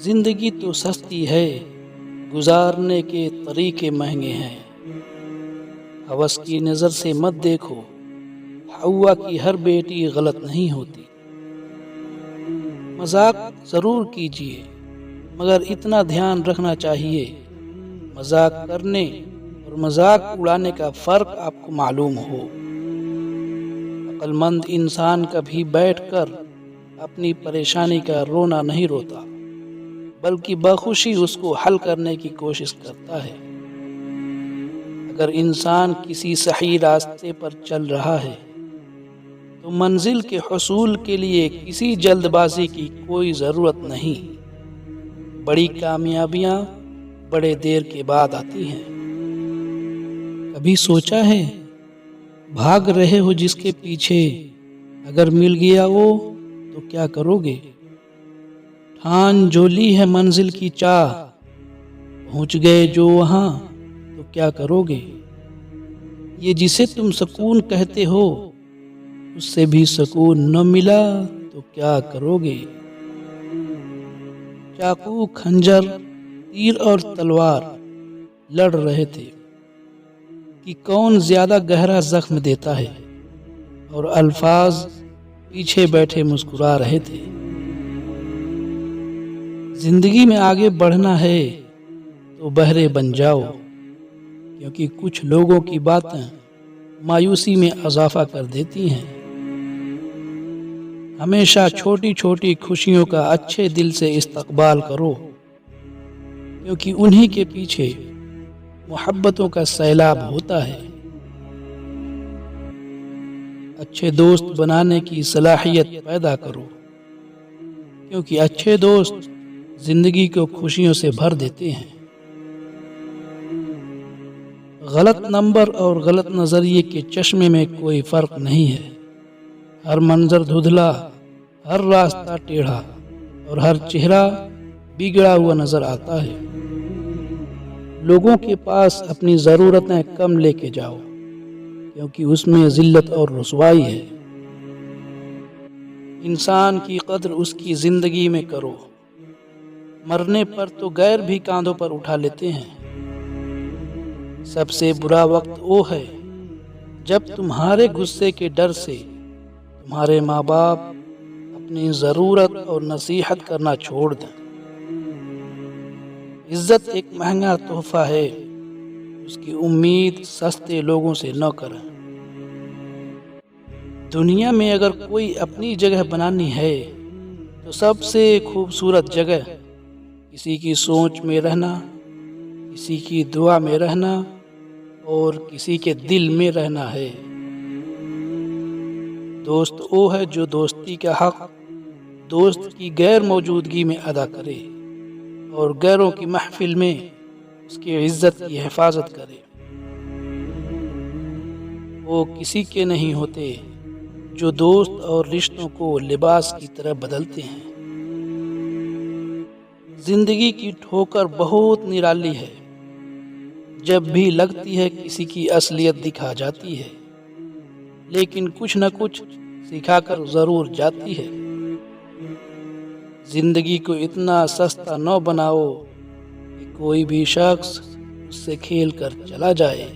जिंदगी तो सस्ती है, गुजारने के तरीके महंगे हैं। हवस की नज़र से मत देखो, हवा की हर बेटी गलत नहीं होती। मजाक ज़रूर कीजिए, मगर इतना ध्यान रखना चाहिए, मजाक करने और मजाक उड़ाने का फ़र्क आपको मालूम हो। अक्लमंद इंसान कभी बैठकर अपनी परेशानी का रोना नहीं रोता, बल्कि बखुशी उसको हल करने की कोशिश करता है। अगर इंसान किसी सही रास्ते पर चल रहा है तो मंजिल के हुसूल के लिए किसी जल्दबाजी की कोई ज़रूरत नहीं। बड़ी कामयाबियां बड़े देर के बाद आती हैं। कभी सोचा है, भाग रहे हो जिसके पीछे, अगर मिल गया वो तो क्या करोगे? ठान जो ली है मंजिल की चाह, पहुंच गए जो वहां तो क्या करोगे? ये जिसे तुम सुकून कहते हो, उससे भी सुकून न मिला तो क्या करोगे? चाकू, खंजर, तीर और तलवार लड़ रहे थे कि कौन ज्यादा गहरा जख्म देता है, और अल्फाज पीछे बैठे मुस्कुरा रहे थे। जिंदगी में आगे बढ़ना है तो बहरे बन जाओ, क्योंकि कुछ लोगों की बातें मायूसी में इजाफा कर देती हैं। हमेशा छोटी छोटी खुशियों का अच्छे दिल से इस्तकबाल करो, क्योंकि उन्हीं के पीछे मोहब्बतों का सैलाब होता है। अच्छे दोस्त बनाने की सलाहियत पैदा करो, क्योंकि अच्छे दोस्त जिंदगी को खुशियों से भर देते हैं। गलत नंबर और गलत नजरिए के चश्मे में कोई फर्क नहीं है। हर मंजर धुंधला, हर रास्ता टेढ़ा और हर चेहरा बिगड़ा हुआ नजर आता है। लोगों के पास अपनी ज़रूरतें कम लेके जाओ, क्योंकि उसमें जिल्लत और रुसवाई है। इंसान की कद्र उसकी जिंदगी में करो, मरने पर तो गैर भी कांधों पर उठा लेते हैं। सबसे बुरा वक्त वो है जब तुम्हारे गुस्से के डर से तुम्हारे माँ बाप अपनी ज़रूरत और नसीहत करना छोड़ दें। इज्जत एक महंगा तोहफा है, उसकी उम्मीद सस्ते लोगों से न करें। दुनिया में अगर कोई अपनी जगह बनानी है तो सबसे खूबसूरत जगह किसी की सोच में रहना, किसी की दुआ में रहना और किसी के दिल में रहना है। दोस्त वो है जो दोस्ती का हक दोस्त की गैर मौजूदगी में अदा करे और गैरों की महफिल में उसकी इज्जत की हिफाजत करे। वो किसी के नहीं होते जो दोस्त और रिश्तों को लिबास की तरह बदलते हैं। जिंदगी की ठोकर बहुत निराली है, जब भी लगती है किसी की असलियत दिखा जाती है, लेकिन कुछ न कुछ सिखाकर जरूर जाती है। जिंदगी को इतना सस्ता न बनाओ कि कोई भी शख्स उससे खेल कर चला जाए।